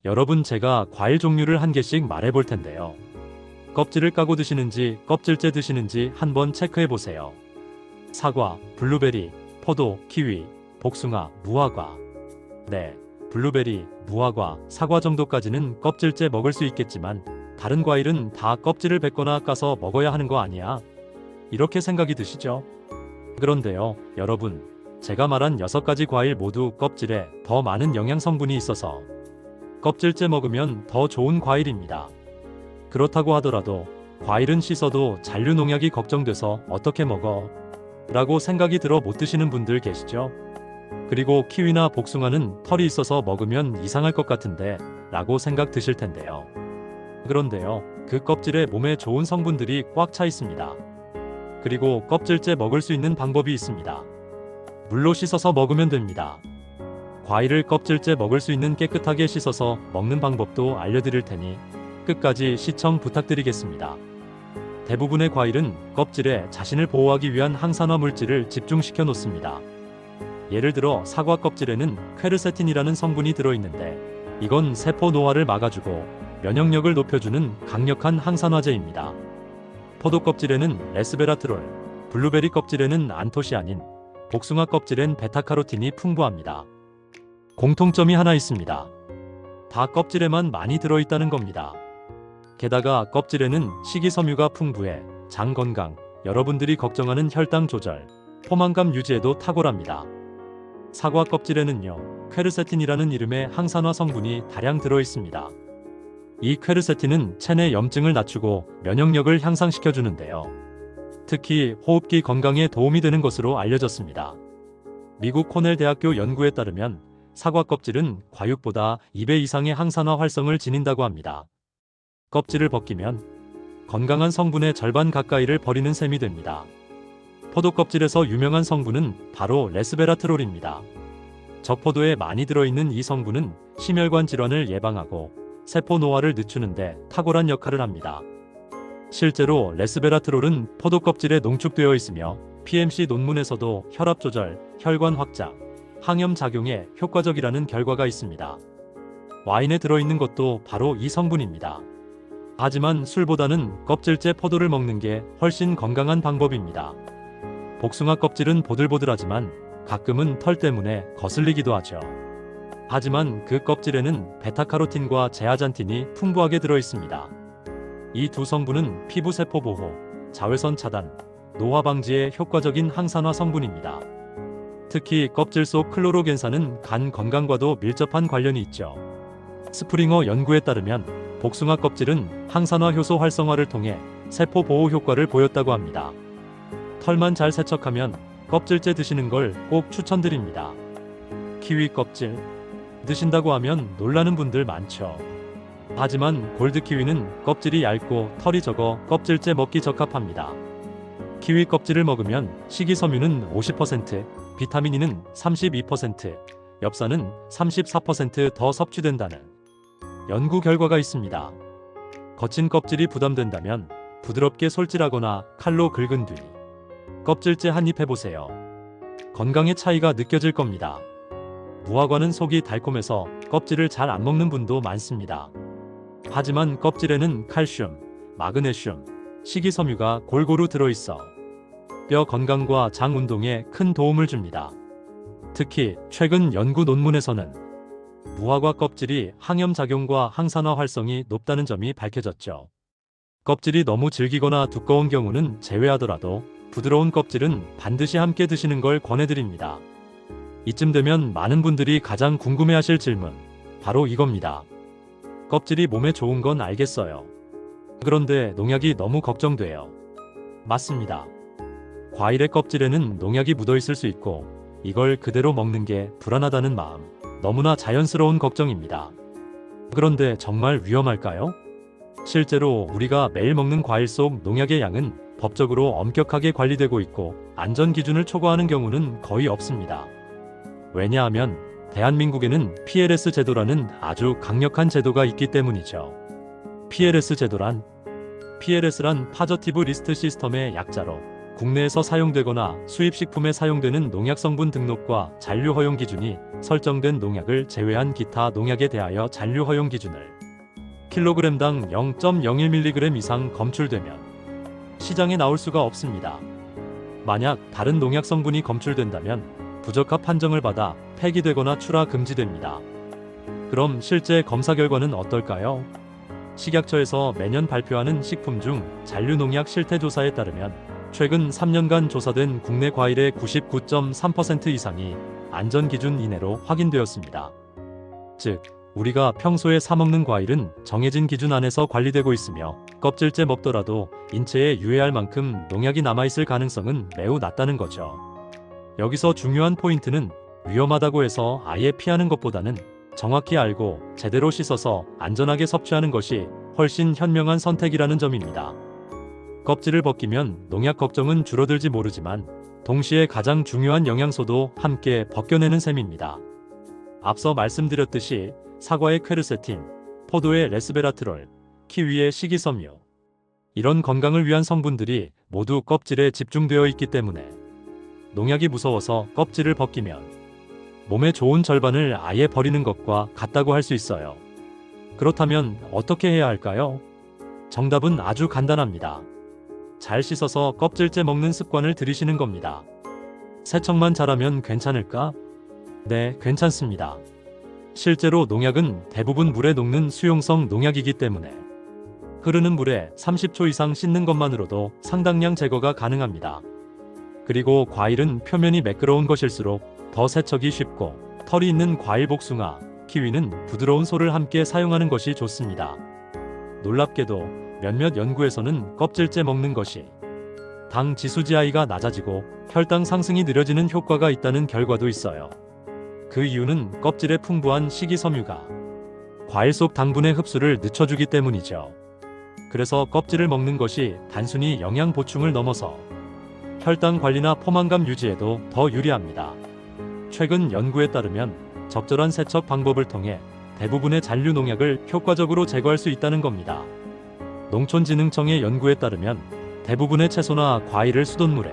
여러분, 제가 과일 종류를 한 개씩 말해 볼 텐데요. 껍질을 까고 드시는지 껍질째 드시는지 한번 체크해 보세요. 사과, 블루베리, 포도, 키위, 복숭아, 무화과. 네, 블루베리, 무화과, 사과 정도까지는 껍질째 먹을 수 있겠지만 다른 과일은 다 껍질을 뱉거나 까서 먹어야 하는 거 아니야? 이렇게 생각이 드시죠? 그런데요, 여러분, 제가 말한 6가지 과일 모두 껍질에 더 많은 영양 성분이 있어서 껍질째 먹으면 더 좋은 과일입니다. 그렇다고 하더라도 과일은 씻어도 잔류 농약이 걱정돼서 어떻게 먹어? 라고 생각이 들어 못 드시는 분들 계시죠? 그리고 키위나 복숭아는 털이 있어서 먹으면 이상할 것 같은데 라고 생각 드실 텐데요. 그런데요, 그 껍질에 몸에 좋은 성분들이 꽉 차 있습니다. 그리고 껍질째 먹을 수 있는 방법이 있습니다. 물로 씻어서 먹으면 됩니다. 과일을 껍질째 먹을 수 있는 깨끗하게 씻어서 먹는 방법도 알려드릴 테니 끝까지 시청 부탁드리겠습니다. 대부분의 과일은 껍질에 자신을 보호하기 위한 항산화 물질을 집중시켜 놓습니다. 예를 들어 사과 껍질에는 퀘르세틴이라는 성분이 들어있는데 이건 세포 노화를 막아주고 면역력을 높여주는 강력한 항산화제입니다. 포도 껍질에는 레스베라트롤, 블루베리 껍질에는 안토시아닌, 복숭아 껍질엔 베타카로틴이 풍부합니다. 공통점이 하나 있습니다. 다 껍질에만 많이 들어있다는 겁니다. 게다가 껍질에는 식이섬유가 풍부해 장 건강, 여러분들이 걱정하는 혈당 조절, 포만감 유지에도 탁월합니다. 사과 껍질에는요, 퀘르세틴이라는 이름의 항산화 성분이 다량 들어있습니다. 이 퀘르세틴은 체내 염증을 낮추고 면역력을 향상시켜주는데요. 특히 호흡기 건강에 도움이 되는 것으로 알려졌습니다. 미국 코넬 대학교 연구에 따르면 사과 껍질은 과육보다 2배 이상의 항산화 활성을 지닌다고 합니다. 껍질을 벗기면 건강한 성분의 절반 가까이를 버리는 셈이 됩니다. 포도 껍질에서 유명한 성분은 바로 레스베라트롤입니다. 적포도에 많이 들어있는 이 성분은 심혈관 질환을 예방하고 세포 노화를 늦추는데 탁월한 역할을 합니다. 실제로 레스베라트롤은 포도 껍질에 농축되어 있으며 PMC 논문에서도 혈압 조절, 혈관 확장, 항염 작용에 효과적이라는 결과가 있습니다. 와인에 들어있는 것도 바로 이 성분입니다. 하지만 술보다는 껍질째 포도를 먹는 게 훨씬 건강한 방법입니다. 복숭아 껍질은 보들보들하지만 가끔은 털 때문에 거슬리기도 하죠. 하지만 그 껍질에는 베타카로틴과 제아잔틴이 풍부하게 들어있습니다. 이 두 성분은 피부 세포 보호, 자외선 차단, 노화 방지에 효과적인 항산화 성분입니다. 특히 껍질 속 클로로겐산은 간 건강과도 밀접한 관련이 있죠. 스프링어 연구에 따르면 복숭아 껍질은 항산화 효소 활성화를 통해 세포 보호 효과를 보였다고 합니다. 털만 잘 세척하면 껍질째 드시는 걸 꼭 추천드립니다. 키위 껍질 드신다고 하면 놀라는 분들 많죠. 하지만 골드 키위는 껍질이 얇고 털이 적어 껍질째 먹기 적합합니다. 키위 껍질을 먹으면 식이섬유는 50%, 비타민 E는 32%, 엽산은 34% 더 섭취된다는 연구 결과가 있습니다. 거친 껍질이 부담된다면 부드럽게 솔질하거나 칼로 긁은 뒤 껍질째 한 입 해보세요. 건강의 차이가 느껴질 겁니다. 무화과는 속이 달콤해서 껍질을 잘 안 먹는 분도 많습니다. 하지만 껍질에는 칼슘, 마그네슘, 식이섬유가 골고루 들어있어 뼈 건강과 장 운동에 큰 도움을 줍니다. 특히 최근 연구 논문에서는 무화과 껍질이 항염작용과 항산화 활성이 높다는 점이 밝혀졌죠. 껍질이 너무 질기거나 두꺼운 경우는 제외하더라도 부드러운 껍질은 반드시 함께 드시는 걸 권해드립니다. 이쯤 되면 많은 분들이 가장 궁금해하실 질문, 바로 이겁니다. 껍질이 몸에 좋은 건 알겠어요. 그런데 농약이 너무 걱정돼요. 맞습니다. 과일의 껍질에는 농약이 묻어 있을 수 있고 이걸 그대로 먹는 게 불안하다는 마음, 너무나 자연스러운 걱정입니다. 그런데 정말 위험할까요? 실제로 우리가 매일 먹는 과일 속 농약의 양은 법적으로 엄격하게 관리되고 있고 안전 기준을 초과하는 경우는 거의 없습니다. 왜냐하면 대한민국에는 PLS 제도라는 아주 강력한 제도가 있기 때문이죠. PLS 제도란 PLS란 파저티브 리스트 시스템의 약자로 국내에서 사용되거나 수입식품에 사용되는 농약 성분 등록과 잔류 허용 기준이 설정된 농약을 제외한 기타 농약에 대하여 잔류 허용 기준을 킬로그램당 0.01mg 이상 검출되면 시장에 나올 수가 없습니다. 만약 다른 농약 성분이 검출된다면 부적합 판정을 받아 폐기되거나 출하 금지됩니다. 그럼 실제 검사 결과는 어떨까요? 식약처에서 매년 발표하는 식품 중 잔류 농약 실태 조사에 따르면 최근 3년간 조사된 국내 과일의 99.3% 이상이 안전 기준 이내로 확인되었습니다. 즉, 우리가 평소에 사 먹는 과일은 정해진 기준 안에서 관리되고 있으며 껍질째 먹더라도 인체에 유해할 만큼 농약이 남아있을 가능성은 매우 낮다는 거죠. 여기서 중요한 포인트는 위험하다고 해서 아예 피하는 것보다는 정확히 알고 제대로 씻어서 안전하게 섭취하는 것이 훨씬 현명한 선택이라는 점입니다. 껍질을 벗기면 농약 걱정은 줄어들지 모르지만 동시에 가장 중요한 영양소도 함께 벗겨내는 셈입니다. 앞서 말씀드렸듯이 사과의 퀘르세틴, 포도의 레스베라트롤, 키위의 식이섬유, 이런 건강을 위한 성분들이 모두 껍질에 집중되어 있기 때문에 농약이 무서워서 껍질을 벗기면 몸의 좋은 절반을 아예 버리는 것과 같다고 할 수 있어요. 그렇다면 어떻게 해야 할까요? 정답은 아주 간단합니다. 잘 씻어서 껍질째 먹는 습관을 들이시는 겁니다. 세척만 잘하면 괜찮을까? 네, 괜찮습니다. 실제로 농약은 대부분 물에 녹는 수용성 농약이기 때문에 흐르는 물에 30초 이상 씻는 것만으로도 상당량 제거가 가능합니다. 그리고 과일은 표면이 매끄러운 것일수록 더 세척이 쉽고 털이 있는 과일 복숭아, 키위는 부드러운 솔을 함께 사용하는 것이 좋습니다. 놀랍게도 몇몇 연구에서는 껍질째 먹는 것이 당 지수지I가 낮아지고 혈당 상승이 느려지는 효과가 있다는 결과도 있어요. 그 이유는 껍질에 풍부한 식이섬유가 과일 속 당분의 흡수를 늦춰주기 때문이죠. 그래서 껍질을 먹는 것이 단순히 영양 보충을 넘어서 혈당 관리나 포만감 유지에도 더 유리합니다. 최근 연구에 따르면 적절한 세척 방법을 통해 대부분의 잔류 농약을 효과적으로 제거할 수 있다는 겁니다. 농촌진흥청의 연구에 따르면 대부분의 채소나 과일을 수돗물에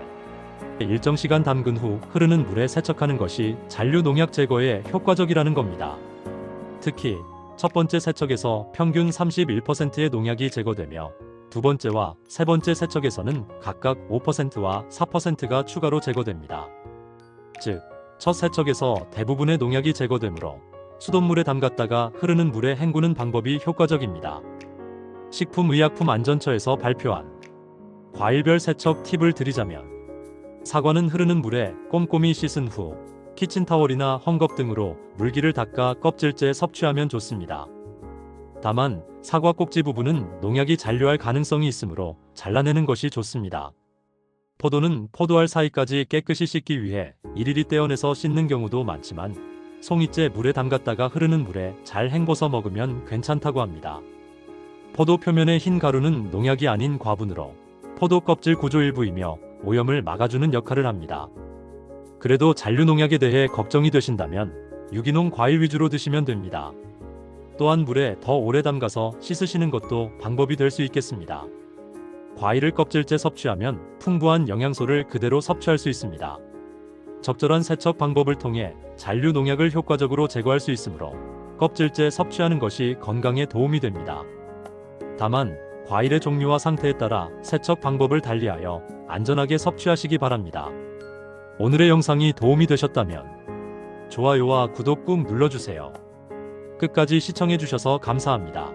일정 시간 담근 후 흐르는 물에 세척하는 것이 잔류 농약 제거에 효과적이라는 겁니다. 특히 첫 번째 세척에서 평균 31%의 농약이 제거되며 두 번째와 세 번째 세척에서는 각각 5%와 4%가 추가로 제거됩니다. 즉, 첫 세척에서 대부분의 농약이 제거되므로 수돗물에 담갔다가 흐르는 물에 헹구는 방법이 효과적입니다. 식품의약품안전처에서 발표한 과일별 세척 팁을 드리자면, 사과는 흐르는 물에 꼼꼼히 씻은 후 키친타월이나 헝겊 등으로 물기를 닦아 껍질째 섭취하면 좋습니다. 다만 사과 꼭지 부분은 농약이 잔류할 가능성이 있으므로 잘라내는 것이 좋습니다. 포도는 포도알 사이까지 깨끗이 씻기 위해 일일이 떼어내서 씻는 경우도 많지만 송이째 물에 담갔다가 흐르는 물에 잘 헹궈서 먹으면 괜찮다고 합니다. 포도 표면의 흰 가루는 농약이 아닌 과분으로 포도 껍질 구조 일부이며 오염을 막아주는 역할을 합니다. 그래도 잔류 농약에 대해 걱정이 되신다면 유기농 과일 위주로 드시면 됩니다. 또한 물에 더 오래 담가서 씻으시는 것도 방법이 될 수 있겠습니다. 과일을 껍질째 섭취하면 풍부한 영양소를 그대로 섭취할 수 있습니다. 적절한 세척 방법을 통해 잔류 농약을 효과적으로 제거할 수 있으므로 껍질째 섭취하는 것이 건강에 도움이 됩니다. 다만 과일의 종류와 상태에 따라 세척 방법을 달리하여 안전하게 섭취하시기 바랍니다. 오늘의 영상이 도움이 되셨다면 좋아요와 구독 꾹 눌러주세요. 끝까지 시청해주셔서 감사합니다.